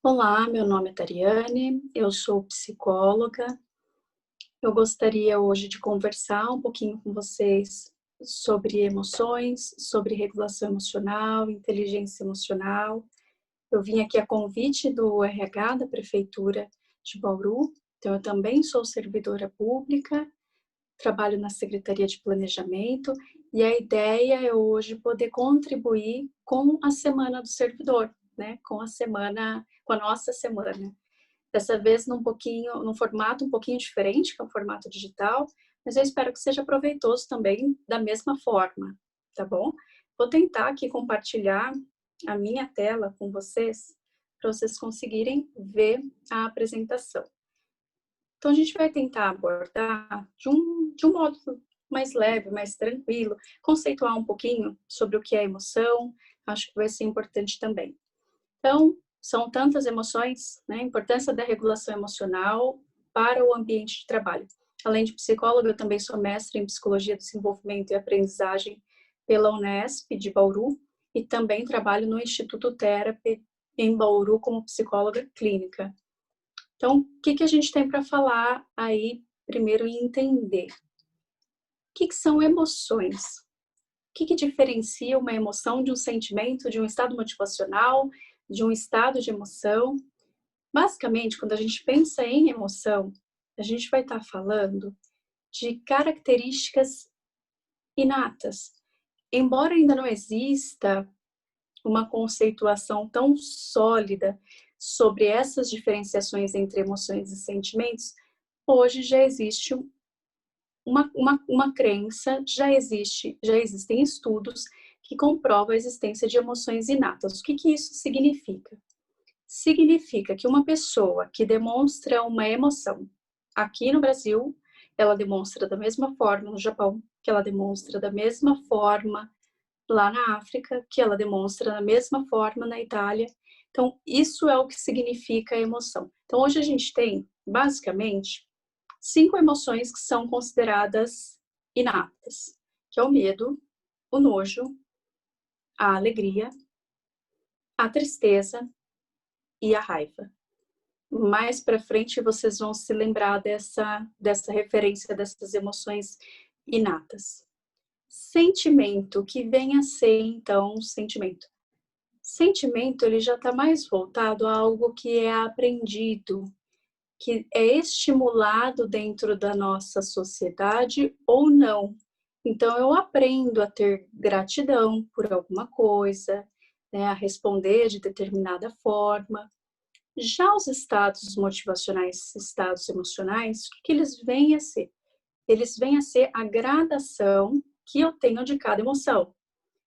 Olá, meu nome é Tariane, eu sou psicóloga. Eu gostaria hoje de conversar um pouquinho com vocês sobre emoções, sobre regulação emocional, inteligência emocional. Eu vim aqui a convite do RH da Prefeitura de Bauru, então eu também sou servidora pública, trabalho na Secretaria de Planejamento e a ideia é hoje poder contribuir com a Semana do Servidor, né? Com a nossa semana. Dessa vez num formato um pouquinho diferente, que é um formato digital, mas eu espero que seja proveitoso também da mesma forma, tá bom? Vou tentar aqui compartilhar a minha tela com vocês, para vocês conseguirem ver a apresentação. Então, a gente vai tentar abordar de um modo mais leve, mais tranquilo, conceituar um pouquinho sobre o que é emoção, acho que vai ser importante também. Então, são tantas emoções, né? A importância da regulação emocional para o ambiente de trabalho. Além de psicóloga, eu também sou mestre em Psicologia do Desenvolvimento e Aprendizagem pela Unesp de Bauru e também trabalho no Instituto Therapy em Bauru como psicóloga clínica. Então, o que a gente tem para falar aí, primeiro, e entender? O que são emoções? O que diferencia uma emoção de um sentimento, de um estado motivacional, de um estado de emoção? Basicamente, quando a gente pensa em emoção, a gente vai estar falando de características inatas. Embora ainda não exista uma conceituação tão sólida sobre essas diferenciações entre emoções e sentimentos, hoje já existe uma crença, já existem estudos que comprovam a existência de emoções inatas. O que isso significa? Significa que uma pessoa que demonstra uma emoção aqui no Brasil, ela demonstra da mesma forma no Japão, que ela demonstra da mesma forma lá na África, que ela demonstra da mesma forma na Itália. Então, isso é o que significa emoção. Então, hoje a gente tem, basicamente, 5 emoções que são consideradas inatas, que é o medo, o nojo, a alegria, a tristeza e a raiva. Mais para frente vocês vão se lembrar dessa referência dessas emoções inatas. Sentimento, o que vem a ser então sentimento? Sentimento, ele já está mais voltado a algo que é aprendido, que é estimulado dentro da nossa sociedade ou não. Então, eu aprendo a ter gratidão por alguma coisa, né, a responder de determinada forma. Já os estados motivacionais, estados emocionais, o que eles vêm a ser? Eles vêm a ser a gradação que eu tenho de cada emoção.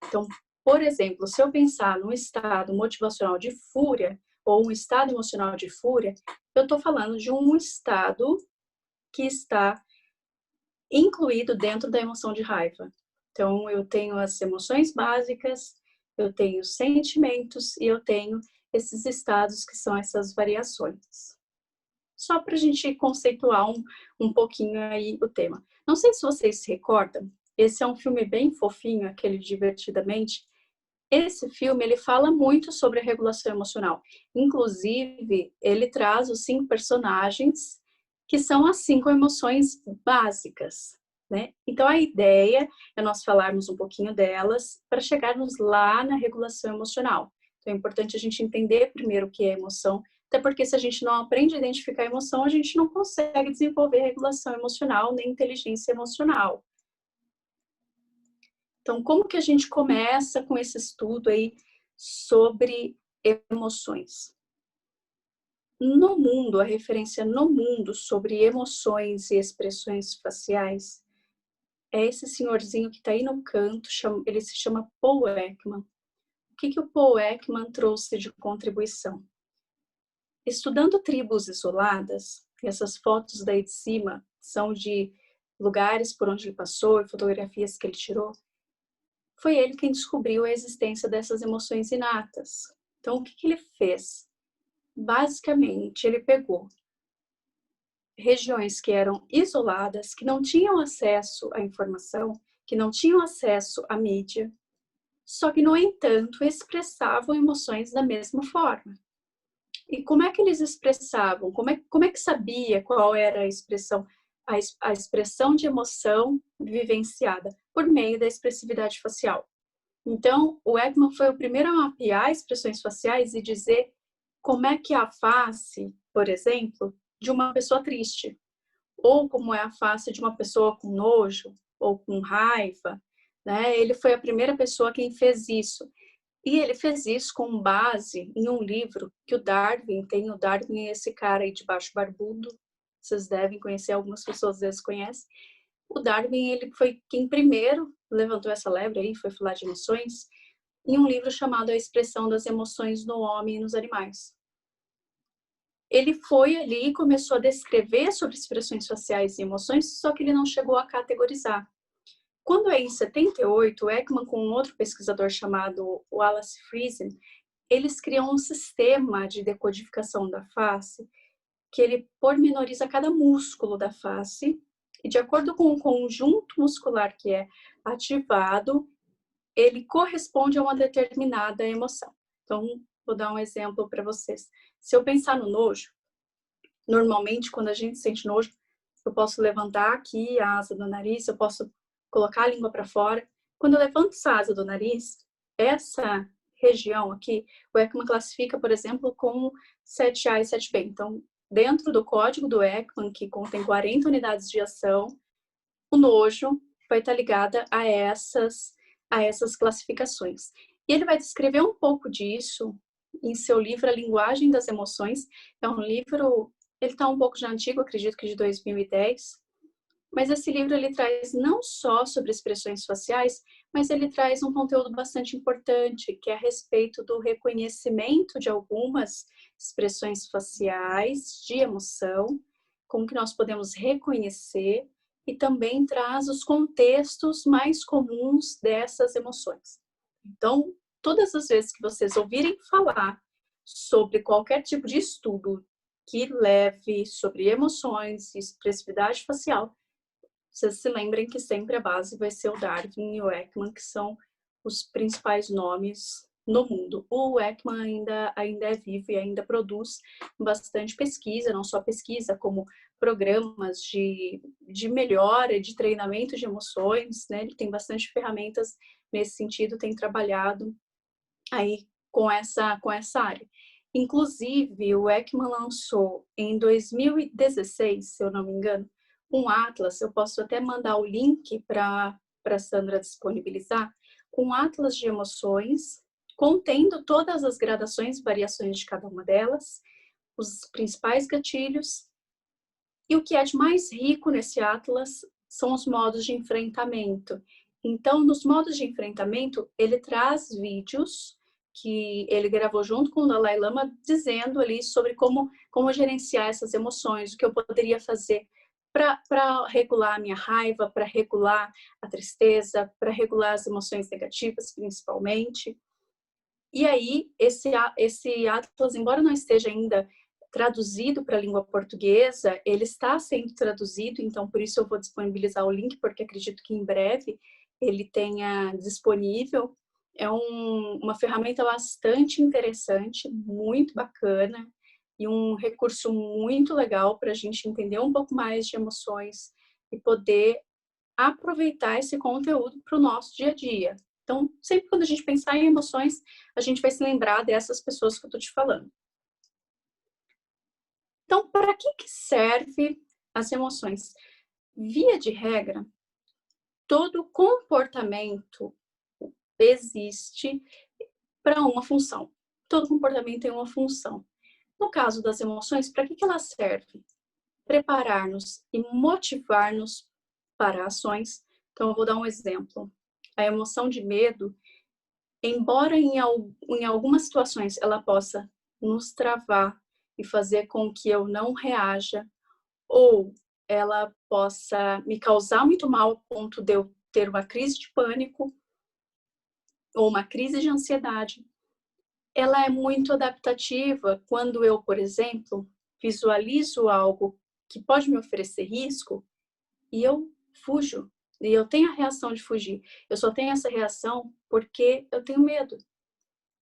Então, por exemplo, se eu pensar num estado motivacional de fúria ou um estado emocional de fúria, eu estou falando de um estado que está incluído dentro da emoção de raiva. Então, eu tenho as emoções básicas, eu tenho sentimentos e eu tenho esses estados que são essas variações. Só para a gente conceituar um pouquinho aí o tema. Não sei se vocês se recordam, esse é um filme bem fofinho, aquele Divertidamente. Esse filme, ele fala muito sobre a regulação emocional. Inclusive, ele traz os 5 personagens, que são as 5 emoções básicas, né? Então, a ideia é nós falarmos um pouquinho delas para chegarmos lá na regulação emocional. Então, é importante a gente entender primeiro o que é emoção, até porque se a gente não aprende a identificar a emoção, a gente não consegue desenvolver regulação emocional nem inteligência emocional. Então, como que a gente começa com esse estudo aí sobre emoções? No mundo, a referência no mundo sobre emoções e expressões faciais é esse senhorzinho que está aí no canto, ele se chama Paul Ekman. O que o Paul Ekman trouxe de contribuição? Estudando tribos isoladas, essas fotos daí de cima são de lugares por onde ele passou e fotografias que ele tirou, foi ele quem descobriu a existência dessas emoções inatas. Então, o que ele fez? Basicamente, ele pegou regiões que eram isoladas, que não tinham acesso à informação, que não tinham acesso à mídia, só que, no entanto, expressavam emoções da mesma forma. E como é que eles expressavam? Como é que sabia qual era a expressão? A expressão de emoção vivenciada por meio da expressividade facial. Então, o Ekman foi o primeiro a mapear expressões faciais e dizer como é que é a face, por exemplo, de uma pessoa triste, ou como é a face de uma pessoa com nojo ou com raiva, né? Ele foi a primeira pessoa quem fez isso. E ele fez isso com base em um livro que o Darwin tem. O Darwin é esse cara aí de baixo barbudo. Vocês devem conhecer, algumas pessoas às vezes conhecem. O Darwin, ele foi quem primeiro levantou essa lebre aí, foi falar de emoções, em um livro chamado A Expressão das Emoções no Homem e nos Animais. Ele foi ali e começou a descrever sobre expressões faciais e emoções, só que ele não chegou a categorizar. Quando em 78, o Ekman com um outro pesquisador chamado Wallace Friesen, eles criam um sistema de decodificação da face que ele pormenoriza cada músculo da face e, de acordo com o conjunto muscular que é ativado, ele corresponde a uma determinada emoção. Então, vou dar um exemplo para vocês. Se eu pensar no nojo, normalmente, quando a gente sente nojo, eu posso levantar aqui a asa do nariz, eu posso colocar a língua para fora. Quando eu levanto essa asa do nariz, essa região aqui, o Ekman classifica, por exemplo, como 7A e 7B. Então, dentro do código do Ekman, que contém 40 unidades de ação, o nojo vai estar ligada a essas classificações. E ele vai descrever um pouco disso em seu livro A Linguagem das Emoções. É um livro, ele está um pouco já antigo, acredito que de 2010, mas esse livro ele traz não só sobre expressões faciais, mas ele traz um conteúdo bastante importante, que é a respeito do reconhecimento de algumas expressões faciais de emoção, como que nós podemos reconhecer, e também traz os contextos mais comuns dessas emoções. Então, todas as vezes que vocês ouvirem falar sobre qualquer tipo de estudo que leve sobre emoções e expressividade facial, vocês se lembrem que sempre a base vai ser o Darwin e o Ekman, que são os principais nomes no mundo. O Ekman ainda é vivo e ainda produz bastante pesquisa, não só pesquisa, como programas de melhora, de treinamento de emoções, né? Ele tem bastante ferramentas nesse sentido, tem trabalhado aí com essa área. Inclusive, o Ekman lançou em 2016, se eu não me engano, um atlas. Eu posso até mandar o link para a Sandra disponibilizar, um atlas de emoções, contendo todas as gradações e variações de cada uma delas, os principais gatilhos. E o que é de mais rico nesse atlas são os modos de enfrentamento. Então, nos modos de enfrentamento, ele traz vídeos que ele gravou junto com o Dalai Lama, dizendo ali sobre como gerenciar essas emoções, o que eu poderia fazer para regular a minha raiva, para regular a tristeza, para regular as emoções negativas, principalmente. E aí, esse atlas, embora não esteja ainda traduzido para a língua portuguesa, ele está sendo traduzido, então por isso eu vou disponibilizar o link, porque acredito que em breve ele tenha disponível. É uma ferramenta bastante interessante, muito bacana, e um recurso muito legal para a gente entender um pouco mais de emoções e poder aproveitar esse conteúdo para o nosso dia a dia. Então, sempre quando a gente pensar em emoções, a gente vai se lembrar dessas pessoas que eu estou te falando. Então, para que serve as emoções? Via de regra, todo comportamento existe para uma função. Todo comportamento tem uma função. No caso das emoções, para que ela serve? Preparar-nos e motivar-nos para ações. Então, eu vou dar um exemplo. A emoção de medo, embora em algumas situações ela possa nos travar e fazer com que eu não reaja, ou ela possa me causar muito mal a ponto de eu ter uma crise de pânico ou uma crise de ansiedade. Ela é muito adaptativa quando eu, por exemplo, visualizo algo que pode me oferecer risco e eu fujo. E eu tenho a reação de fugir. Eu só tenho essa reação porque eu tenho medo.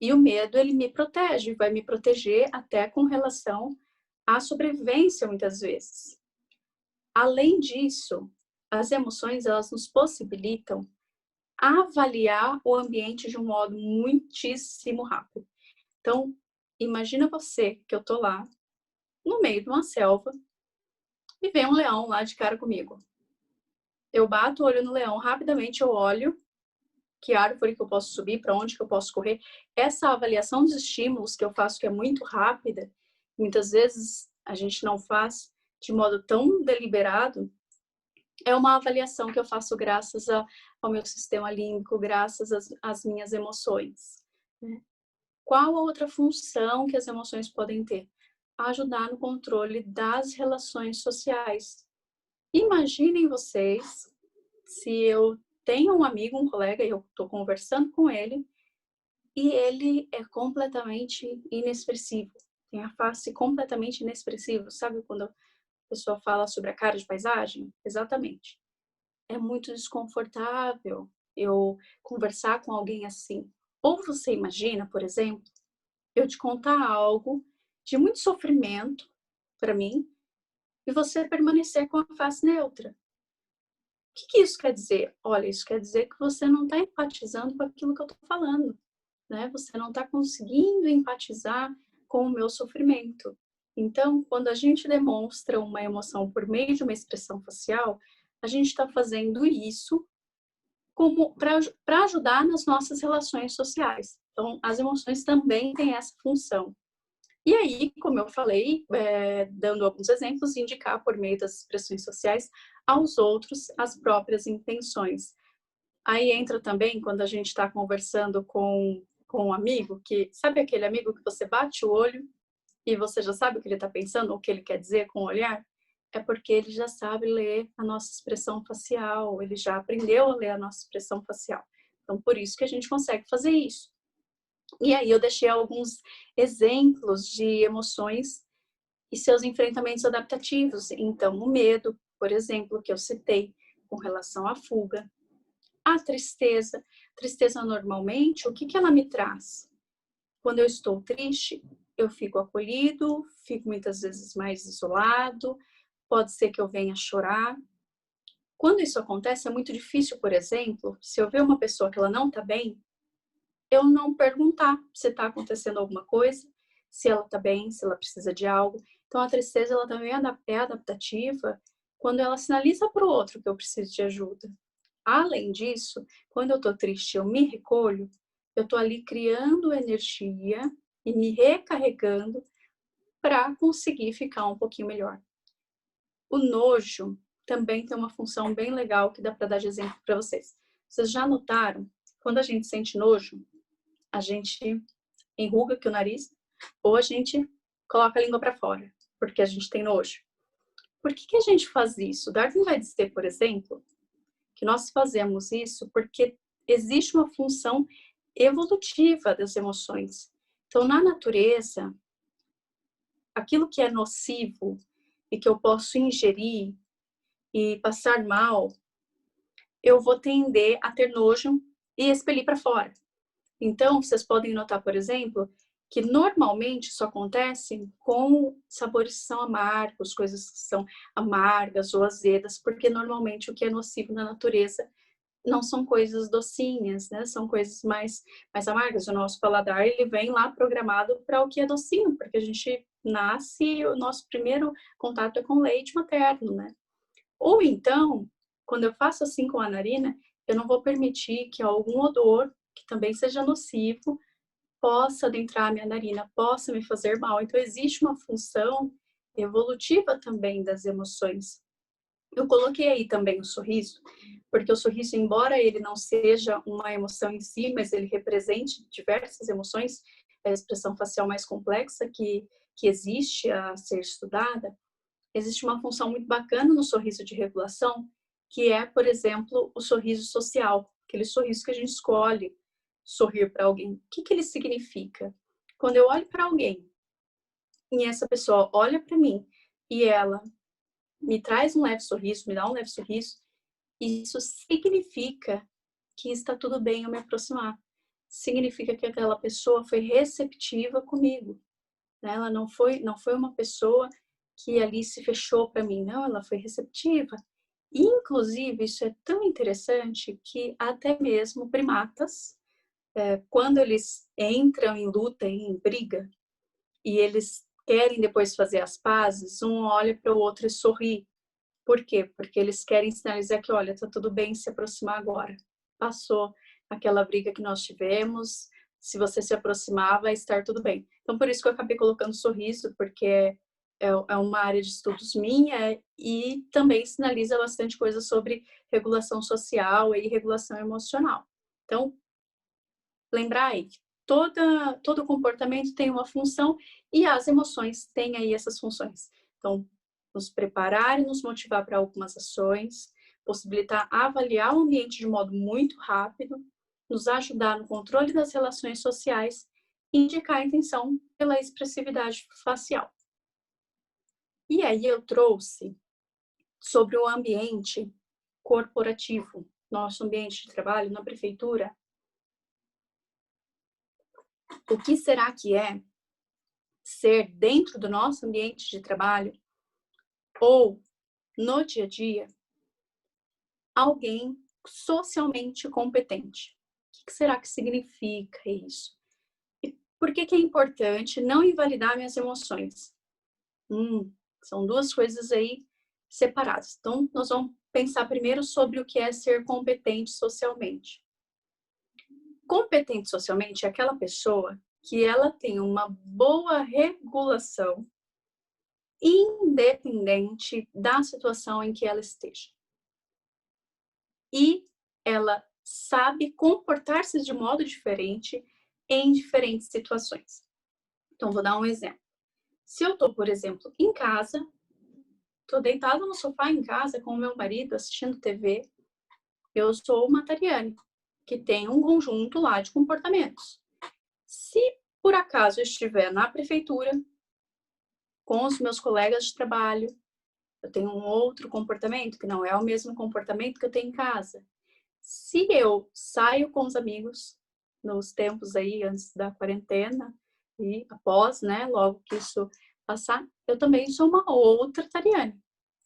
E o medo, ele me protege, vai me proteger até com relação à sobrevivência, muitas vezes. Além disso, as emoções, elas nos possibilitam avaliar o ambiente de um modo muitíssimo rápido. Então, imagina você que eu tô lá, no meio de uma selva, e vem um leão lá de cara comigo. Eu bato o olho no leão, rapidamente eu olho que árvore que eu posso subir, para onde que eu posso correr. Essa avaliação dos estímulos que eu faço, que é muito rápida, muitas vezes a gente não faz de modo tão deliberado, é uma avaliação que eu faço graças ao meu sistema límbico, graças às minhas emoções. Né? Qual a outra função que as emoções podem ter? Ajudar no controle das relações sociais. Imaginem vocês se eu tenho um amigo, um colega, e eu estou conversando com ele, e ele é completamente inexpressivo. Tem a face completamente inexpressiva. Sabe quando a pessoa fala sobre a cara de paisagem? Exatamente. É muito desconfortável eu conversar com alguém assim. Ou você imagina, por exemplo, eu te contar algo de muito sofrimento para mim e você permanecer com a face neutra. O que isso quer dizer? Olha, isso quer dizer que você não está empatizando com aquilo que eu estou falando, né? Você não está conseguindo empatizar com o meu sofrimento. Então, quando a gente demonstra uma emoção por meio de uma expressão facial, a gente está fazendo isso como para ajudar nas nossas relações sociais. Então, as emoções também têm essa função. E aí, como eu falei, dando alguns exemplos, indicar por meio das expressões sociais aos outros as próprias intenções. Aí entra também quando a gente está conversando com um amigo, que sabe aquele amigo que você bate o olho e você já sabe o que ele está pensando, ou o que ele quer dizer com o olhar? É porque ele já sabe ler a nossa expressão facial, ele já aprendeu a ler a nossa expressão facial. Então, por isso que a gente consegue fazer isso. E aí eu deixei alguns exemplos de emoções e seus enfrentamentos adaptativos. Então, o medo, por exemplo, que eu citei com relação à fuga. A tristeza. Tristeza, normalmente, o que ela me traz? Quando eu estou triste, eu fico acolhido, fico muitas vezes mais isolado, pode ser que eu venha chorar. Quando isso acontece, é muito difícil, por exemplo, se eu ver uma pessoa que ela não está bem, eu não perguntar se está acontecendo alguma coisa, se ela está bem, se ela precisa de algo. Então, a tristeza, ela também é adaptativa quando ela sinaliza para o outro que eu preciso de ajuda. Além disso, quando eu estou triste, eu me recolho, eu estou ali criando energia e me recarregando para conseguir ficar um pouquinho melhor. O nojo também tem uma função bem legal que dá para dar de exemplo para vocês. Vocês já notaram? Quando a gente sente nojo, a gente enruga aqui o nariz ou a gente coloca a língua para fora, porque a gente tem nojo. Por que a gente faz isso? Darwin vai dizer, por exemplo, que nós fazemos isso porque existe uma função evolutiva das emoções. Então, na natureza, aquilo que é nocivo e que eu posso ingerir e passar mal, eu vou tender a ter nojo e expelir para fora. Então, vocês podem notar, por exemplo, que normalmente isso acontece com sabores que são amargos, coisas que são amargas ou azedas, porque normalmente o que é nocivo na natureza não são coisas docinhas, né? São coisas mais amargas. O nosso paladar, ele vem lá programado para o que é docinho, porque a gente nasce e o nosso primeiro contato é com leite materno, né? Ou então, quando eu faço assim com a narina, eu não vou permitir que algum odor, que também seja nocivo, possa adentrar a minha narina, possa me fazer mal. Então, existe uma função evolutiva também das emoções. Eu coloquei aí também o sorriso, porque o sorriso, embora ele não seja uma emoção em si, mas ele represente diversas emoções, é a expressão facial mais complexa que existe a ser estudada, existe uma função muito bacana no sorriso de regulação, que é, por exemplo, o sorriso social, aquele sorriso que a gente escolhe sorrir para alguém. O que ele significa? Quando eu olho para alguém e essa pessoa olha para mim e ela me traz um leve sorriso, me dá um leve sorriso, isso significa que está tudo bem eu me aproximar. significa que aquela pessoa foi receptiva comigo, né? Ela não foi uma pessoa que ali se fechou para mim, não, ela foi receptiva. E, inclusive, isso é tão interessante que até mesmo primatas, quando eles entram em luta, em briga, e eles querem depois fazer as pazes, um olha para o outro e sorri. Por quê? Porque eles querem sinalizar que, olha, tá tudo bem se aproximar agora. Passou aquela briga que nós tivemos, se você se aproximar, vai estar tudo bem. Então, por isso que eu acabei colocando sorriso, porque é uma área de estudos minha e também sinaliza bastante coisa sobre regulação social e regulação emocional. Então, lembrar aí que todo comportamento tem uma função e as emoções têm aí essas funções. Então, nos preparar e nos motivar para algumas ações, possibilitar avaliar o ambiente de modo muito rápido, nos ajudar no controle das relações sociais e indicar a intenção pela expressividade facial. E aí eu trouxe sobre o ambiente corporativo, nosso ambiente de trabalho na prefeitura. O que será que é ser dentro do nosso ambiente de trabalho ou no dia a dia alguém socialmente competente? O que será que significa isso? E por que é importante não invalidar minhas emoções? São duas coisas aí separadas. Então, nós vamos pensar primeiro sobre o que é ser competente socialmente. Competente socialmente é aquela pessoa que ela tem uma boa regulação independente da situação em que ela esteja. E ela sabe comportar-se de modo diferente em diferentes situações. Então, vou dar um exemplo. Se eu estou, por exemplo, em casa, estou deitada no sofá em casa com o meu marido assistindo TV, eu sou uma Tariane, que tem um conjunto lá de comportamentos. Se por acaso eu estiver na prefeitura, com os meus colegas de trabalho, eu tenho um outro comportamento, que não é o mesmo comportamento que eu tenho em casa. Se eu saio com os amigos, nos tempos aí antes da quarentena e após, né, logo que isso passar, eu também sou uma outra Tariane,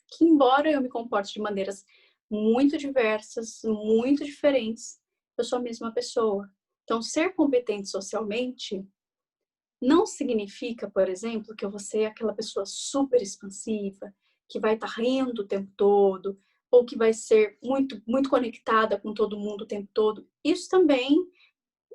que embora eu me comporte de maneiras muito diversas, muito diferentes, eu sou a mesma pessoa. Então, ser competente socialmente não significa, por exemplo, que eu vou ser aquela pessoa super expansiva, que vai estar rindo o tempo todo, ou que vai ser muito conectada com todo mundo o tempo todo. Isso também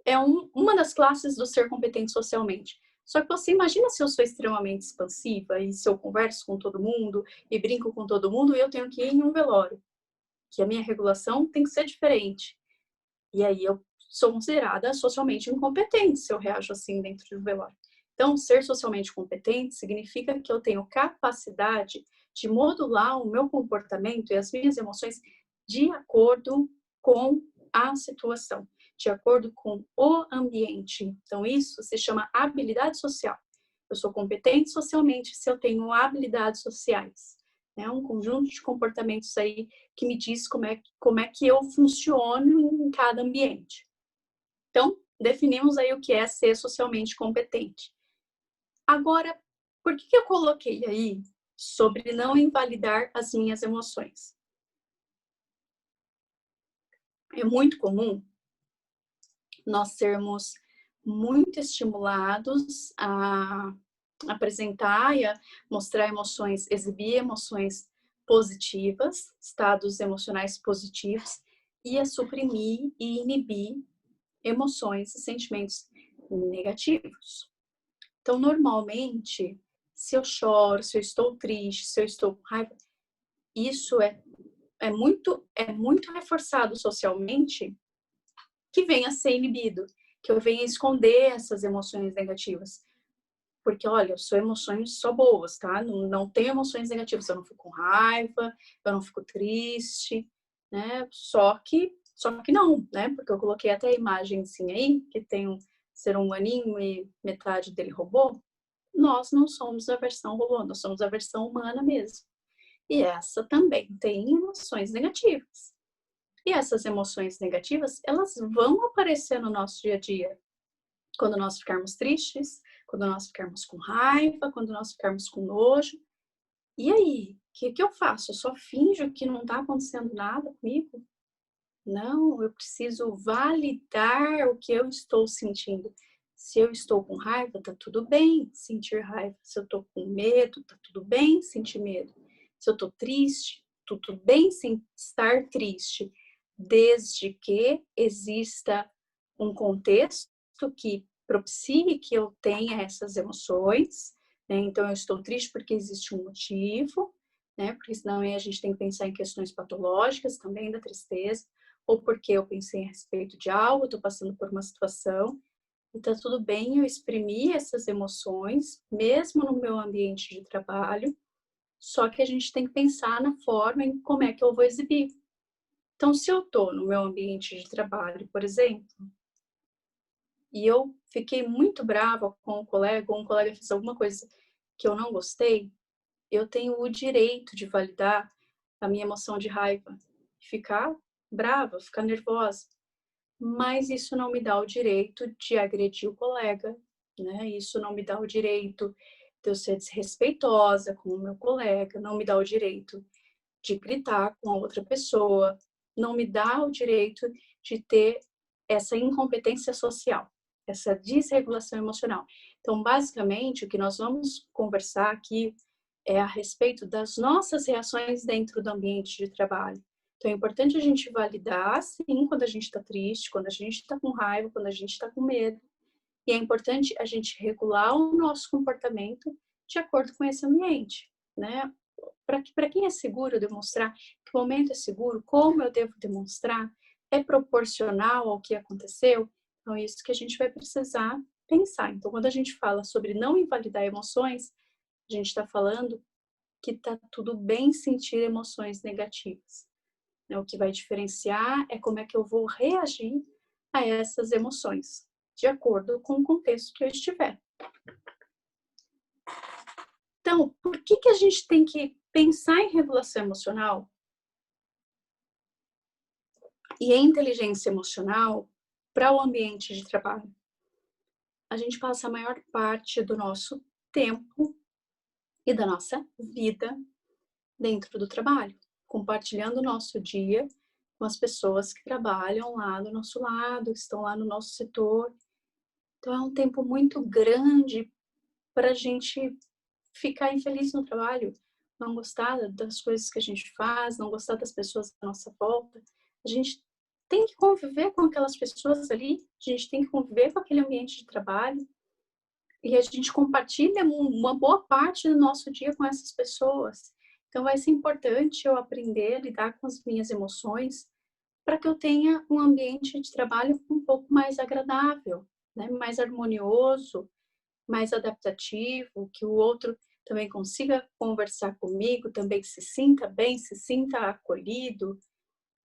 é uma das classes do ser competente socialmente. Só que você imagina se eu sou extremamente expansiva e se eu converso com todo mundo e brinco com todo mundo e eu tenho que ir em um velório, que a minha regulação tem que ser diferente. E aí eu sou considerada socialmente incompetente se eu reajo assim dentro do velório. Então, ser socialmente competente significa que eu tenho capacidade de modular o meu comportamento e as minhas emoções de acordo com a situação, de acordo com o ambiente. Então, isso se chama habilidade social. Eu sou competente socialmente se eu tenho habilidades sociais. É um conjunto de comportamentos aí que me diz como é que eu funciono em cada ambiente. Então, definimos aí o que é ser socialmente competente. Agora, por que eu coloquei aí sobre não invalidar as minhas emoções? É muito comum nós sermos muito estimulados a apresentar e a mostrar emoções, exibir emoções positivas, estados emocionais positivos, e a suprimir e inibir emoções e sentimentos negativos. Então, normalmente, se eu choro, se eu estou triste, se eu estou com raiva, isso é muito reforçado socialmente que venha a ser inibido, que eu venha esconder essas emoções negativas. Porque, olha, eu sou emoções só boas, tá? Não tenho emoções negativas. Eu não fico com raiva, eu não fico triste, né? Só que não, né? Porque eu coloquei até a imagenzinha aí, que tem um ser humaninho e metade dele robô. Nós não somos a versão robô, nós somos a versão humana mesmo. E essa também tem emoções negativas. E essas emoções negativas, elas vão aparecer no nosso dia a dia. Quando nós ficarmos tristes, quando nós ficarmos com raiva, quando nós ficarmos com nojo. E aí, o que eu faço? Eu só finjo que não está acontecendo nada comigo? Não, eu preciso validar o que eu estou sentindo. Se eu estou com raiva, tá tudo bem sentir raiva. Se eu estou com medo, tá tudo bem sentir medo. Se eu estou triste, tudo bem estar triste, desde que exista um contexto que propicie que eu tenha essas emoções, né? Então, eu estou triste porque existe um motivo, né? Porque senão a gente tem que pensar em questões patológicas também da tristeza, ou porque eu pensei a respeito de algo, estou passando por uma situação, e tá tudo bem eu exprimir essas emoções, mesmo no meu ambiente de trabalho, só que a gente tem que pensar na forma em como é que eu vou exibir. Então, se eu estou no meu ambiente de trabalho, por exemplo, e eu fiquei muito brava com o colega, ou um colega fez alguma coisa que eu não gostei, eu tenho o direito de validar a minha emoção de raiva, ficar brava, ficar nervosa. Mas isso não me dá o direito de agredir o colega, né? Isso não me dá o direito de eu ser desrespeitosa com o meu colega, não me dá o direito de gritar com a outra pessoa, não me dá o direito de ter essa incompetência social, essa desregulação emocional. Então, basicamente, o que nós vamos conversar aqui é a respeito das nossas reações dentro do ambiente de trabalho. Então, é importante a gente validar, sim, quando a gente está triste, quando a gente está com raiva, quando a gente está com medo. E é importante a gente regular o nosso comportamento de acordo com esse ambiente, né? Para quem é seguro demonstrar que o momento é seguro, como eu devo demonstrar, é proporcional ao que aconteceu. Então, é isso que a gente vai precisar pensar. Então, quando a gente fala sobre não invalidar emoções, a gente está falando que tá tudo bem sentir emoções negativas. O que vai diferenciar é como é que eu vou reagir a essas emoções, de acordo com o contexto que eu estiver. Então, por que a gente tem que pensar em regulação emocional e em inteligência emocional para o ambiente de trabalho? A gente passa a maior parte do nosso tempo e da nossa vida dentro do trabalho, compartilhando o nosso dia com as pessoas que trabalham lá do nosso lado, que estão lá no nosso setor. Então, é um tempo muito grande para a gente ficar infeliz no trabalho, não gostar das coisas que a gente faz, não gostar das pessoas à nossa volta. A gente tem que conviver com aquelas pessoas ali, a gente tem que conviver com aquele ambiente de trabalho, e a gente compartilha uma boa parte do nosso dia com essas pessoas. Então, vai ser importante eu aprender a lidar com as minhas emoções para que eu tenha um ambiente de trabalho um pouco mais agradável, né? Mais harmonioso, mais adaptativo, que o outro também consiga conversar comigo, também se sinta bem, se sinta acolhido.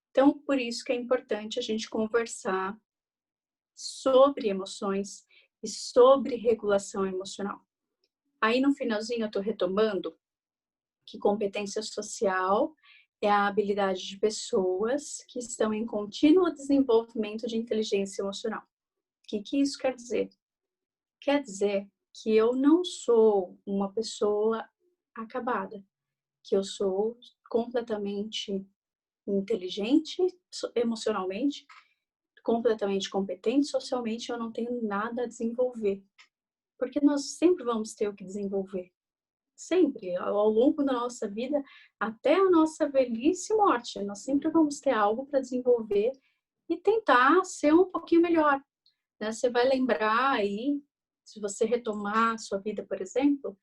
Então, por isso que é importante a gente conversar sobre emoções e sobre regulação emocional. Aí no finalzinho eu estou retomando que competência social é a habilidade de pessoas que estão em contínuo desenvolvimento de inteligência emocional. O que isso quer dizer? Quer dizer que eu não sou uma pessoa acabada, que eu sou completamente inteligente emocionalmente, completamente competente socialmente, eu não tenho nada a desenvolver. Porque nós sempre vamos ter o que desenvolver. Sempre, ao longo da nossa vida, até a nossa velhice e morte, nós sempre vamos ter algo para desenvolver e tentar ser um pouquinho melhor, né? Você vai lembrar aí, se você retomar a sua vida, por exemplo,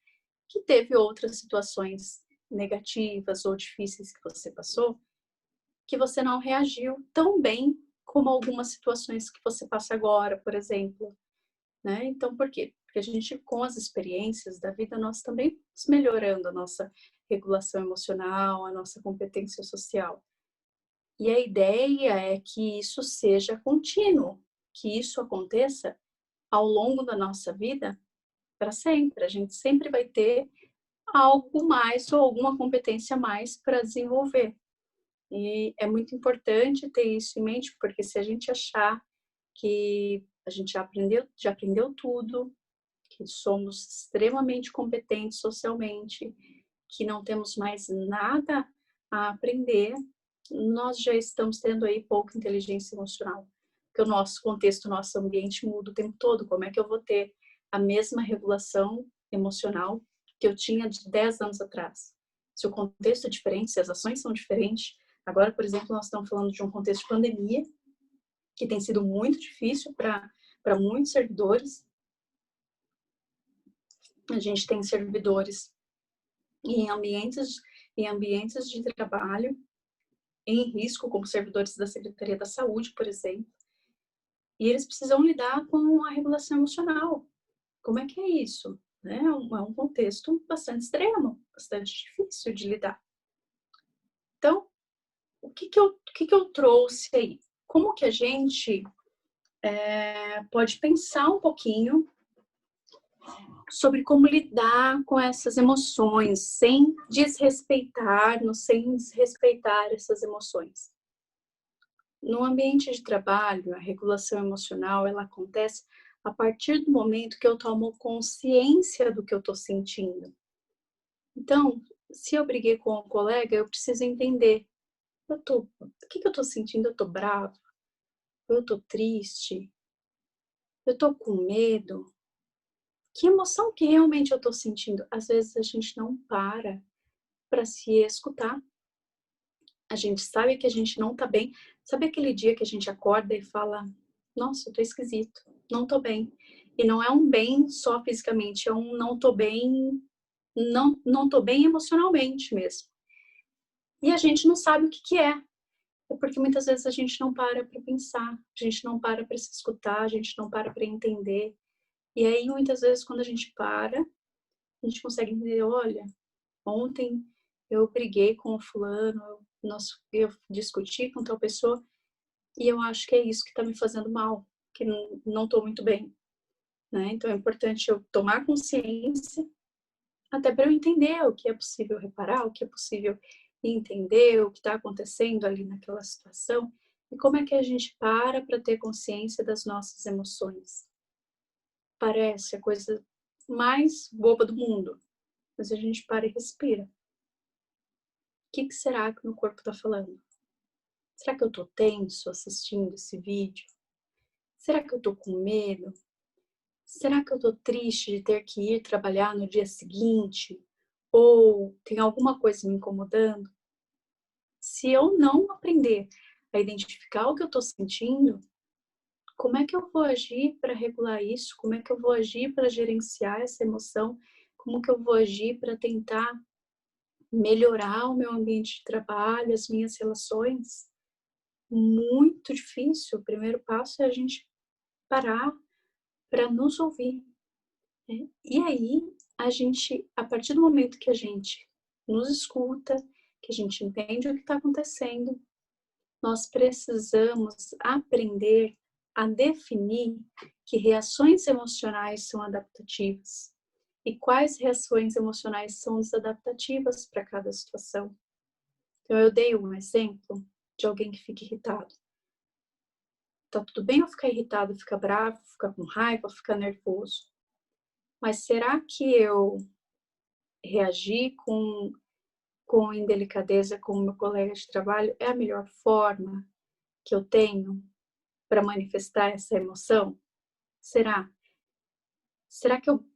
que teve outras situações negativas ou difíceis que você passou, que você não reagiu tão bem como algumas situações que você passa agora, por exemplo, né? Então, por quê? Porque a gente, com as experiências da vida, nós também vamos melhorando a nossa regulação emocional, a nossa competência social. E a ideia é que isso seja contínuo, que isso aconteça ao longo da nossa vida para sempre. A gente sempre vai ter algo mais ou alguma competência a mais para desenvolver. E é muito importante ter isso em mente, porque se a gente achar que a gente já aprendeu tudo, que somos extremamente competentes socialmente, que não temos mais nada a aprender, nós já estamos tendo aí pouca inteligência emocional. Porque o nosso contexto, o nosso ambiente muda o tempo todo. Como é que eu vou ter a mesma regulação emocional que eu tinha de 10 anos atrás? Se o contexto é diferente, se as ações são diferentes. Agora, por exemplo, nós estamos falando de um contexto de pandemia, que tem sido muito difícil para muitos servidores. A gente tem servidores em ambientes de trabalho em risco, como servidores da Secretaria da Saúde, por exemplo, e eles precisam lidar com a regulação emocional. Como é que é isso? É um contexto bastante extremo, bastante difícil de lidar. Então, o que eu trouxe aí? Como que a gente pode pensar um pouquinho sobre como lidar com essas emoções sem desrespeitar essas emoções. No ambiente de trabalho, a regulação emocional, ela acontece a partir do momento que eu tomo consciência do que eu estou sentindo. Então, se eu briguei com um colega, eu preciso entender, o que eu estou sentindo? Eu estou bravo? Eu estou triste? Eu estou com medo? Que emoção que realmente eu estou sentindo? Às vezes a gente não para se escutar. A gente sabe que a gente não tá bem. Sabe aquele dia que a gente acorda e fala, nossa, eu tô esquisito, não tô bem. E não é um bem só fisicamente, é um não tô bem, não tô bem emocionalmente mesmo. E a gente não sabe o que é. É porque muitas vezes a gente não para pensar, a gente não para se escutar, a gente não para entender. E aí, muitas vezes, quando a gente para, a gente consegue entender, olha, ontem eu briguei com o fulano, eu discuti com tal pessoa e eu acho que é isso que está me fazendo mal, que não estou muito bem, né? Então é importante eu tomar consciência até para eu entender o que é possível reparar, o que é possível entender, o que está acontecendo ali naquela situação e como é que a gente para ter consciência das nossas emoções. Parece a coisa mais boba do mundo, mas a gente para e respira. O que será que o meu corpo está falando? Será que eu tô tenso assistindo esse vídeo? Será que eu tô com medo? Será que eu tô triste de ter que ir trabalhar no dia seguinte? Ou tem alguma coisa me incomodando? Se eu não aprender a identificar o que eu tô sentindo, como é que eu vou agir para regular isso? Como é que eu vou agir para gerenciar essa emoção? Como que eu vou agir para tentar melhorar o meu ambiente de trabalho, as minhas relações? Muito difícil. O primeiro passo é a gente parar para nos ouvir, né? E aí, a partir do momento que a gente nos escuta, que a gente entende o que está acontecendo, nós precisamos aprender a definir que reações emocionais são adaptativas e quais reações emocionais são desadaptativas para cada situação. Então, eu dei um exemplo de alguém que fica irritado. Tá tudo bem eu ficar irritado, ficar bravo, ficar com raiva, ficar nervoso. Mas será que eu reagir com indelicadeza com o meu colega de trabalho é a melhor forma que eu tenho para manifestar essa emoção? Será? Será que eu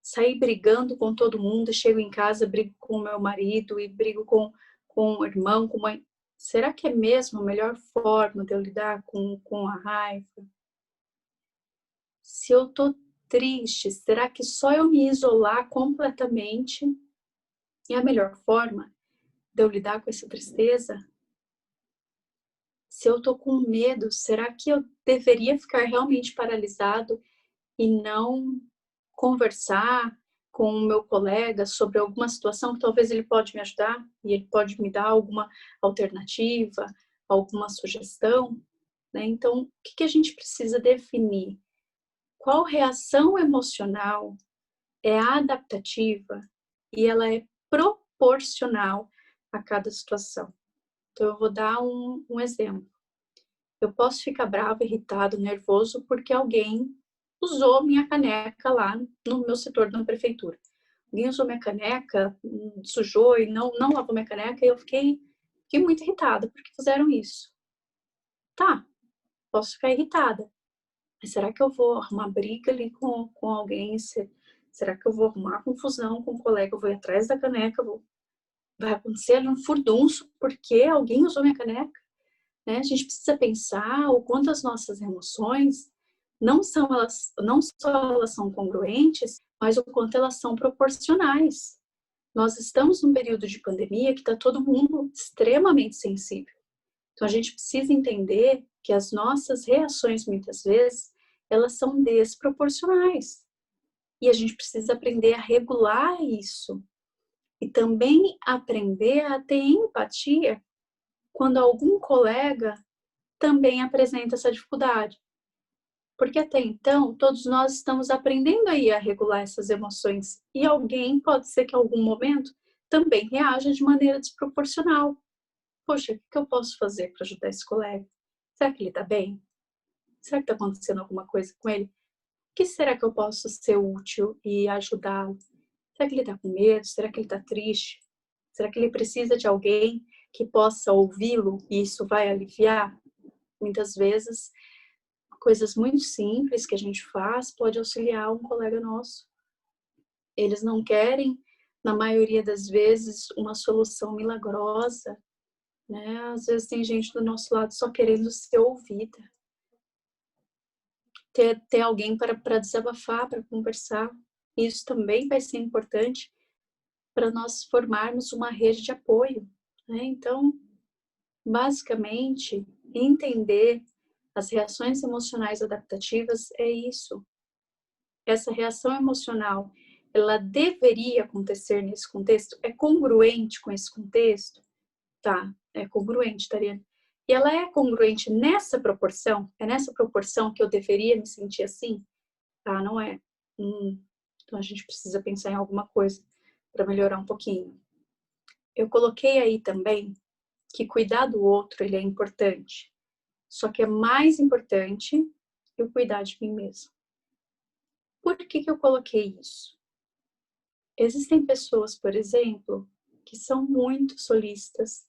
sair brigando com todo mundo e chego em casa, brigo com o meu marido e brigo com o irmão, com a mãe? Será que é mesmo a melhor forma de eu lidar com a raiva? Se eu tô triste, será que só eu me isolar completamente é a melhor forma de eu lidar com essa tristeza? Se eu tô com medo, será que eu deveria ficar realmente paralisado e não conversar com o meu colega sobre alguma situação que talvez ele pode me ajudar e ele pode me dar alguma alternativa, alguma sugestão, né? Então, o que a gente precisa definir? Qual reação emocional é adaptativa e ela é proporcional a cada situação? Então, eu vou dar um exemplo. Eu posso ficar bravo, irritado, nervoso, porque alguém usou minha caneca lá no meu setor da prefeitura. Alguém usou minha caneca, sujou e não lavou minha caneca, e eu fiquei muito irritada, porque fizeram isso. Tá, posso ficar irritada. Mas será que eu vou arrumar briga ali com alguém? Será que eu vou arrumar confusão com um colega? Eu vou ir atrás da caneca? Vai acontecer ali um furdunço porque alguém usou minha caneca? Né? A gente precisa pensar o quanto as nossas emoções não só elas são congruentes, mas o quanto elas são proporcionais. Nós estamos num período de pandemia que está todo mundo extremamente sensível. Então, a gente precisa entender que as nossas reações, muitas vezes, elas são desproporcionais. E a gente precisa aprender a regular isso. E também aprender a ter empatia quando algum colega também apresenta essa dificuldade. Porque até então, todos nós estamos aprendendo aí a regular essas emoções. E alguém, pode ser que em algum momento, também reaja de maneira desproporcional. Poxa, o que eu posso fazer para ajudar esse colega? Será que ele está bem? Será que está acontecendo alguma coisa com ele? O que será que eu posso ser útil e ajudá-lo? Será que ele está com medo? Será que ele está triste? Será que ele precisa de alguém que possa ouvi-lo e isso vai aliviar? Muitas vezes, coisas muito simples que a gente faz pode auxiliar um colega nosso. Eles não querem, na maioria das vezes, uma solução milagrosa, né? Às vezes tem gente do nosso lado só querendo ser ouvida. Ter alguém para desabafar, para conversar. Isso também vai ser importante para nós formarmos uma rede de apoio, né? Então, basicamente, entender as reações emocionais adaptativas é isso. Essa reação emocional, ela deveria acontecer nesse contexto? É congruente com esse contexto? Tá, é congruente, Tariana. E ela é congruente nessa proporção? É nessa proporção que eu deveria me sentir assim? Tá, não é. Então a gente precisa pensar em alguma coisa para melhorar um pouquinho. Eu coloquei aí também que cuidar do outro, ele é importante. Só que é mais importante eu cuidar de mim mesmo. Por que eu coloquei isso? Existem pessoas, por exemplo, que são muito solistas,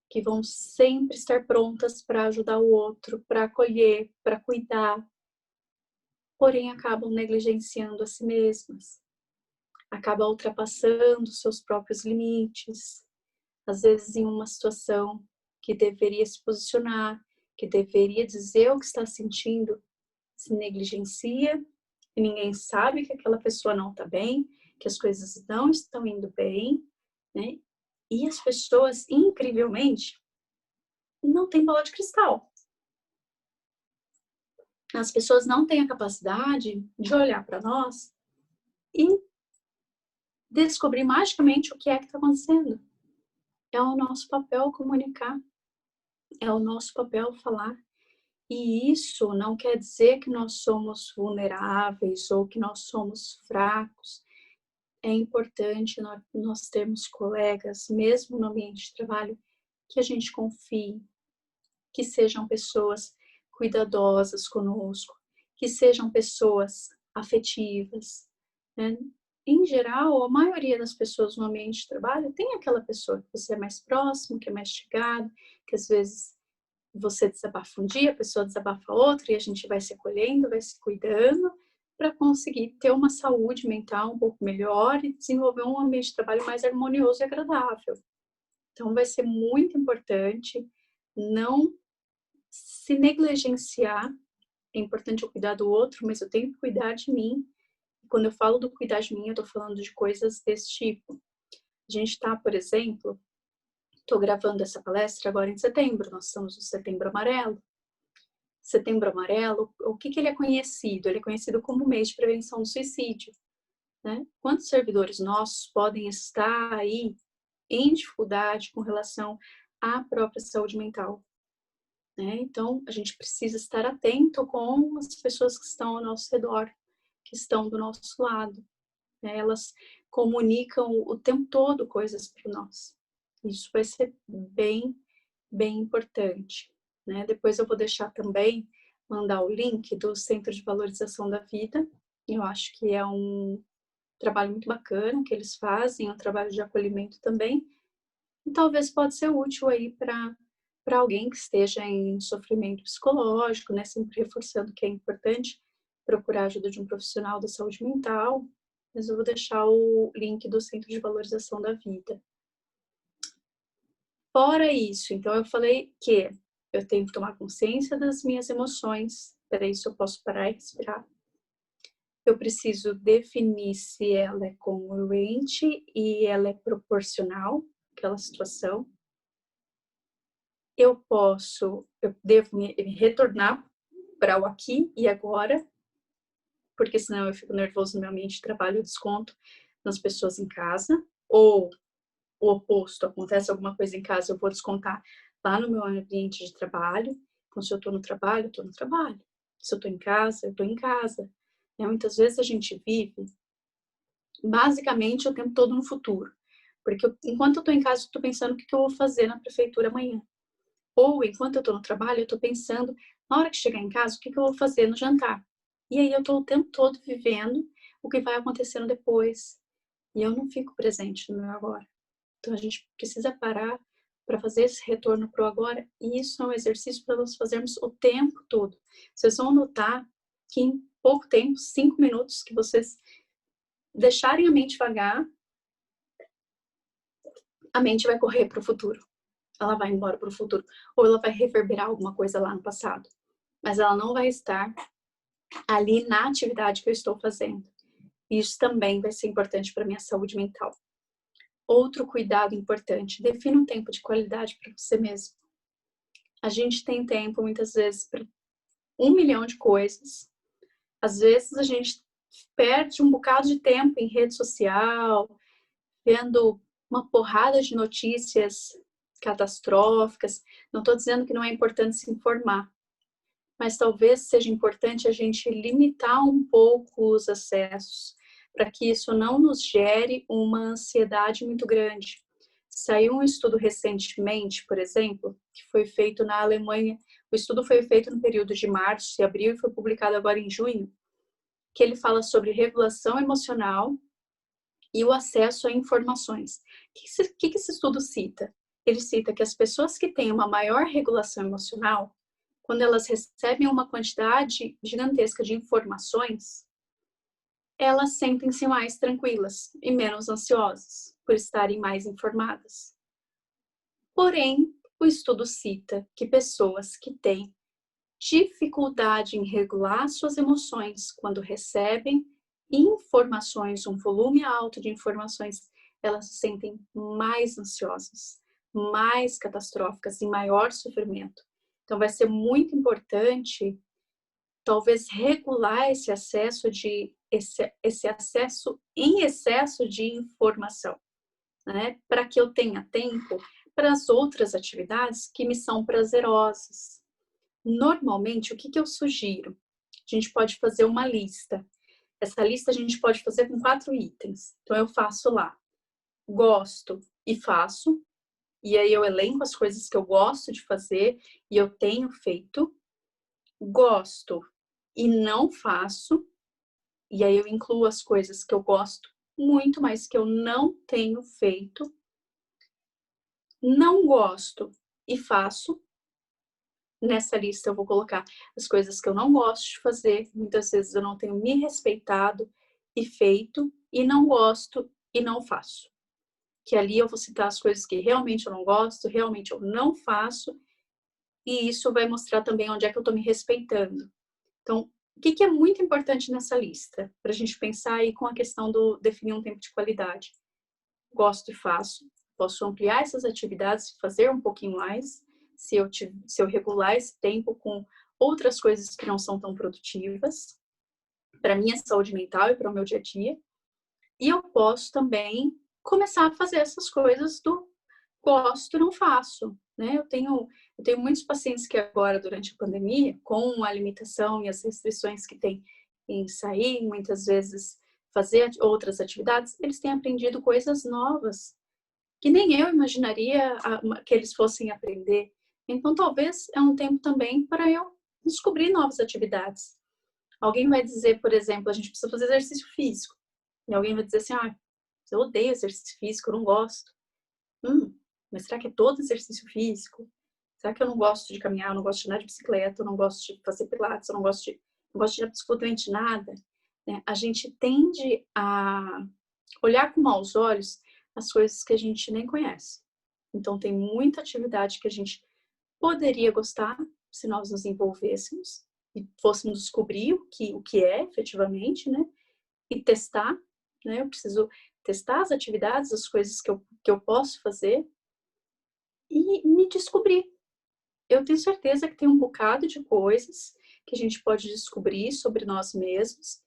que vão sempre estar prontas para ajudar o outro, para acolher, para cuidar, porém acabam negligenciando a si mesmas, acabam ultrapassando seus próprios limites, às vezes em uma situação que deveria se posicionar, que deveria dizer o que está sentindo, se negligencia e ninguém sabe que aquela pessoa não está bem, que as coisas não estão indo bem, né? E as pessoas, incrivelmente, não têm bola de cristal. As pessoas não têm a capacidade de olhar para nós e descobrir magicamente o que é que está acontecendo. É o nosso papel comunicar, é o nosso papel falar. E isso não quer dizer que nós somos vulneráveis ou que nós somos fracos. É importante nós termos colegas, mesmo no ambiente de trabalho, que a gente confie, que sejam pessoas cuidadosas conosco, que sejam pessoas afetivas, né? Em geral, a maioria das pessoas no ambiente de trabalho tem aquela pessoa que você é mais próximo, que é mais chegado, que às vezes você desabafa um dia, a pessoa desabafa outro, e a gente vai se acolhendo, vai se cuidando, para conseguir ter uma saúde mental um pouco melhor e desenvolver um ambiente de trabalho mais harmonioso e agradável. Então, vai ser muito importante não se negligenciar. É importante eu cuidar do outro, mas eu tenho que cuidar de mim. E quando eu falo do cuidar de mim, eu estou falando de coisas desse tipo. A gente está, por exemplo, estou gravando essa palestra agora em setembro, nós estamos no Setembro Amarelo. Setembro Amarelo, o que ele é conhecido? Ele é conhecido como mês de prevenção do suicídio, né? Quantos servidores nossos podem estar aí em dificuldade com relação à própria saúde mental, né? Então, a gente precisa estar atento com as pessoas que estão ao nosso redor, que estão do nosso lado, né? Elas comunicam o tempo todo coisas para nós. Isso vai ser bem bem importante, né? Depois eu vou deixar também, mandar o link do Centro de Valorização da Vida. Eu acho que é um trabalho muito bacana que eles fazem, um trabalho de acolhimento também. E talvez pode ser útil aí para alguém que esteja em sofrimento psicológico, né? Sempre reforçando que é importante procurar a ajuda de um profissional da saúde mental. Mas eu vou deixar o link do Centro de Valorização da Vida. Fora isso, então eu falei que eu tenho que tomar consciência das minhas emoções. Para isso eu posso parar e respirar. Eu preciso definir se ela é congruente e ela é proporcional àquela situação. Eu devo me retornar para o aqui e agora, porque senão eu fico nervoso no meu ambiente de trabalho, eu desconto nas pessoas em casa, ou o oposto, acontece alguma coisa em casa, eu vou descontar lá no meu ambiente de trabalho. Então, se eu estou no trabalho, eu estou no trabalho. Se eu estou em casa, eu estou em casa. Muitas vezes a gente vive basicamente o tempo todo no futuro. Porque enquanto eu estou em casa, eu estou pensando o que eu vou fazer na prefeitura amanhã. Ou enquanto eu estou no trabalho, eu estou pensando, na hora que chegar em casa, o que eu vou fazer no jantar. E aí eu estou o tempo todo vivendo o que vai acontecendo depois. E eu não fico presente no meu agora. Então a gente precisa parar para fazer esse retorno para o agora. E isso é um exercício para nós fazermos o tempo todo. Vocês vão notar que em pouco tempo, 5 minutos, que vocês deixarem a mente vagar, a mente vai correr para o futuro. Ela vai embora para o futuro. Ou ela vai reverberar alguma coisa lá no passado. Mas ela não vai estar ali na atividade que eu estou fazendo. Isso também vai ser importante para a minha saúde mental. Outro cuidado importante, defina um tempo de qualidade para você mesmo. A gente tem tempo, muitas vezes, para 1 milhão de coisas. Às vezes, a gente perde um bocado de tempo em rede social, vendo uma porrada de notícias catastróficas. Não estou dizendo que não é importante se informar, mas talvez seja importante a gente limitar um pouco os acessos, para que isso não nos gere uma ansiedade muito grande. Saiu um estudo recentemente, por exemplo, que foi feito na Alemanha. O estudo foi feito no período de março e abril e foi publicado agora em junho, que ele fala sobre regulação emocional e o acesso a informações. O que esse estudo cita? Ele cita que as pessoas que têm uma maior regulação emocional, quando elas recebem uma quantidade gigantesca de informações, elas sentem-se mais tranquilas e menos ansiosas por estarem mais informadas. Porém, o estudo cita que pessoas que têm dificuldade em regular suas emoções quando recebem informações, um volume alto de informações, elas se sentem mais ansiosas, mais catastróficas e maior sofrimento. Então, vai ser muito importante, talvez, regular esse acesso em excesso de informação, né? Para que eu tenha tempo para as outras atividades que me são prazerosas. Normalmente, o que eu sugiro? A gente pode fazer uma lista. Essa lista a gente pode fazer com 4 itens. Então, eu faço lá, gosto e faço. E aí eu elenco as coisas que eu gosto de fazer e eu tenho feito. Gosto e não faço. E aí eu incluo as coisas que eu gosto muito, mas que eu não tenho feito. Não gosto e faço. Nessa lista eu vou colocar as coisas que eu não gosto de fazer. Muitas vezes eu não tenho me respeitado e feito. E não gosto e não faço. Que ali eu vou citar as coisas que realmente eu não gosto, realmente eu não faço, e isso vai mostrar também onde é que eu estou me respeitando. Então, o que é muito importante nessa lista? Para a gente pensar aí com a questão do definir um tempo de qualidade. Gosto e faço, posso ampliar essas atividades, fazer um pouquinho mais, se eu regular esse tempo com outras coisas que não são tão produtivas, para a minha saúde mental e para o meu dia a dia. E eu posso também começar a fazer essas coisas do gosto, não faço, né? Eu tenho muitos pacientes que agora, durante a pandemia, com a limitação e as restrições que tem em sair, muitas vezes fazer outras atividades, eles têm aprendido coisas novas que nem eu imaginaria que eles fossem aprender. Então, talvez é um tempo também para eu descobrir novas atividades. Alguém vai dizer, por exemplo, a gente precisa fazer exercício físico. E alguém vai dizer assim, eu odeio exercício físico, eu não gosto. Mas será que é todo exercício físico? Será que eu não gosto de caminhar, eu não gosto de andar de bicicleta, eu não gosto de fazer pilates, eu não gosto de absolutamente nada? Né? A gente tende a olhar com maus olhos as coisas que a gente nem conhece. Então, tem muita atividade que a gente poderia gostar se nós nos envolvêssemos e fôssemos descobrir o que é efetivamente, né? E testar, né? Eu preciso testar as atividades, as coisas que eu posso fazer e me descobrir. Eu tenho certeza que tem um bocado de coisas que a gente pode descobrir sobre nós mesmos,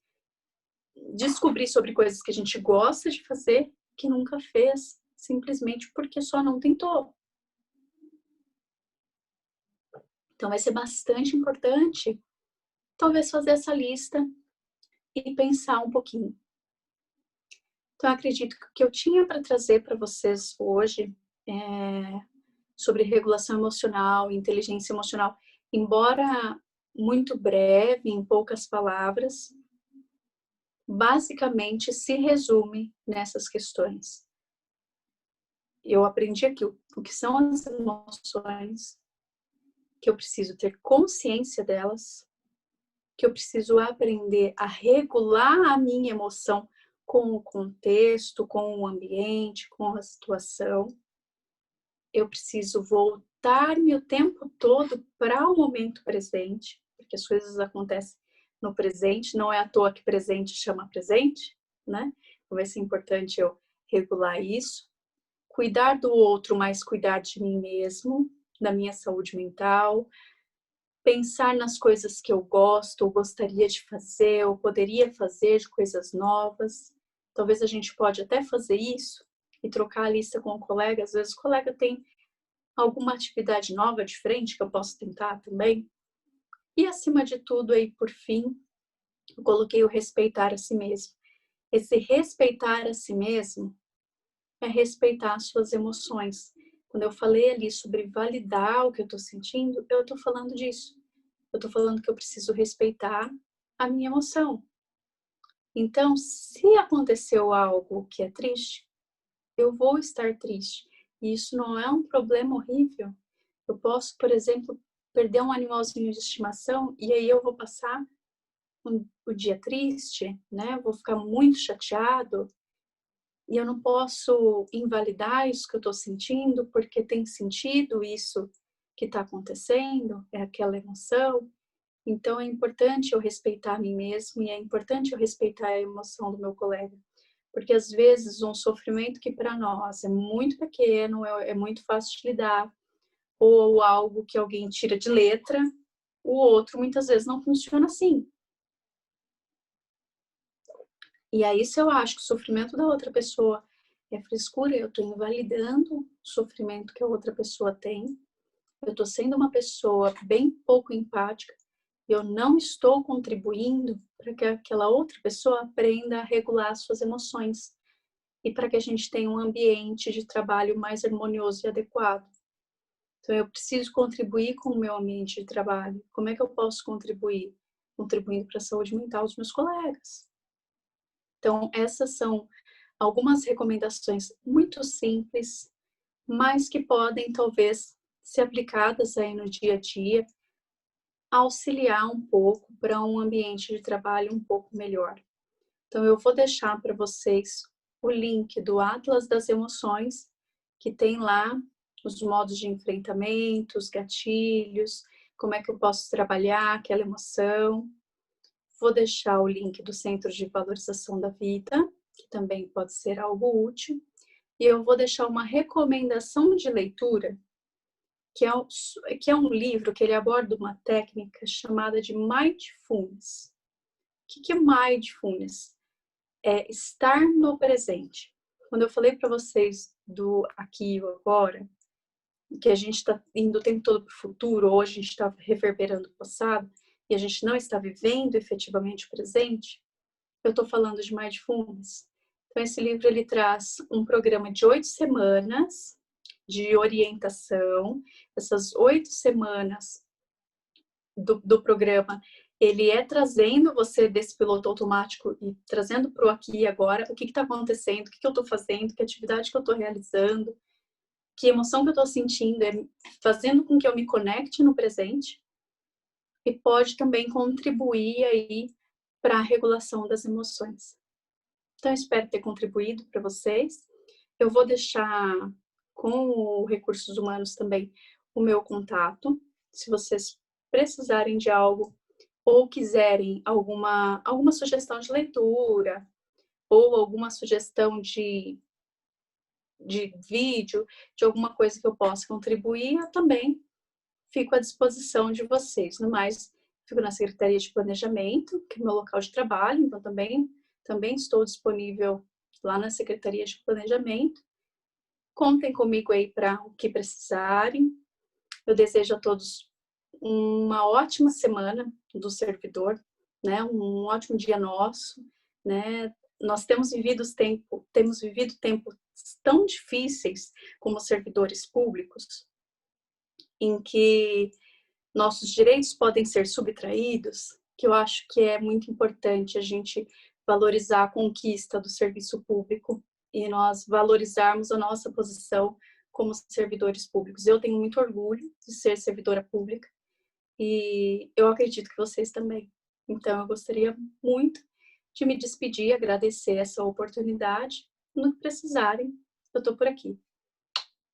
descobrir sobre coisas que a gente gosta de fazer, que nunca fez, simplesmente porque só não tentou. Então vai ser bastante importante, talvez, fazer essa lista e pensar um pouquinho. Então, eu acredito que o que eu tinha para trazer para vocês hoje sobre regulação emocional, inteligência emocional, embora muito breve, em poucas palavras, basicamente se resume nessas questões. Eu aprendi aqui o que são as emoções, que eu preciso ter consciência delas, que eu preciso aprender a regular a minha emoção com o contexto, com o ambiente, com a situação. Eu preciso voltar-me o tempo todo para o momento presente, porque as coisas acontecem no presente, não é à toa que presente chama presente, né? Então vai ser importante eu regular isso, cuidar do outro, mas cuidar de mim mesmo, da minha saúde mental, pensar nas coisas que eu gosto, ou gostaria de fazer, ou poderia fazer de coisas novas. Talvez a gente pode até fazer isso e trocar a lista com o colega. Às vezes o colega tem alguma atividade nova, diferente, que eu posso tentar também. E acima de tudo, aí por fim, eu coloquei o respeitar a si mesmo. Esse respeitar a si mesmo é respeitar as suas emoções. Quando eu falei ali sobre validar o que eu estou sentindo, eu estou falando disso. Eu estou falando que eu preciso respeitar a minha emoção. Então, se aconteceu algo que é triste, eu vou estar triste. E isso não é um problema horrível. Eu posso, por exemplo, perder um animalzinho de estimação e aí eu vou passar o dia triste, né? Vou ficar muito chateado e eu não posso invalidar isso que eu estou sentindo porque tem sentido isso que está acontecendo, é aquela emoção. Então é importante eu respeitar a mim mesmo e é importante eu respeitar a emoção do meu colega. Porque às vezes um sofrimento que para nós é muito pequeno, é muito fácil de lidar, ou algo que alguém tira de letra, o outro muitas vezes não funciona assim. E aí, se eu acho que o sofrimento da outra pessoa é frescura, eu estou invalidando o sofrimento que a outra pessoa tem, eu estou sendo uma pessoa bem pouco empática, e eu não estou contribuindo para que aquela outra pessoa aprenda a regular as suas emoções e para que a gente tenha um ambiente de trabalho mais harmonioso e adequado. Então, eu preciso contribuir com o meu ambiente de trabalho. Como é que eu posso contribuir? Contribuindo para a saúde mental dos meus colegas. Então, essas são algumas recomendações muito simples, mas que podem, talvez, ser aplicadas aí no dia a dia, auxiliar um pouco para um ambiente de trabalho um pouco melhor. Então, eu vou deixar para vocês o link do Atlas das Emoções, que tem lá os modos de enfrentamento, os gatilhos, como é que eu posso trabalhar aquela emoção. Vou deixar o link do Centro de Valorização da Vida, que também pode ser algo útil. E eu vou deixar uma recomendação de leitura, que é um livro que ele aborda uma técnica chamada de Mindfulness. O que é Mindfulness? É estar no presente. Quando eu falei para vocês do aqui e agora, que a gente está indo o tempo todo para o futuro, ou a gente está reverberando o passado, e a gente não está vivendo efetivamente o presente, eu estou falando de Mindfulness. Então, esse livro ele traz um programa de 8 semanas, de orientação. Essas 8 semanas do programa, ele é trazendo você desse piloto automático e trazendo para o aqui e agora, o que está acontecendo, o que eu estou fazendo, que atividade que eu estou realizando, que emoção que eu estou sentindo, fazendo com que eu me conecte no presente, e pode também contribuir aí para a regulação das emoções. Então, eu espero ter contribuído para vocês. Eu vou deixar com o Recursos Humanos também o meu contato. Se vocês precisarem de algo ou quiserem alguma sugestão de leitura ou alguma sugestão de vídeo, de alguma coisa que eu possa contribuir, eu também fico à disposição de vocês. No mais, fico na Secretaria de Planejamento, que é o meu local de trabalho, então também estou disponível lá na Secretaria de Planejamento. Contem comigo aí para o que precisarem. Eu desejo a todos uma ótima semana do servidor, né? Um ótimo dia nosso, né? Nós temos vivido tempos tão difíceis como servidores públicos, em que nossos direitos podem ser subtraídos, que eu acho que é muito importante a gente valorizar a conquista do serviço público e nós valorizarmos a nossa posição como servidores públicos. Eu tenho muito orgulho de ser servidora pública e eu acredito que vocês também. Então, eu gostaria muito de me despedir, agradecer essa oportunidade. No que precisarem, eu estou por aqui.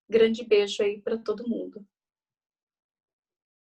Grande beijo aí para todo mundo.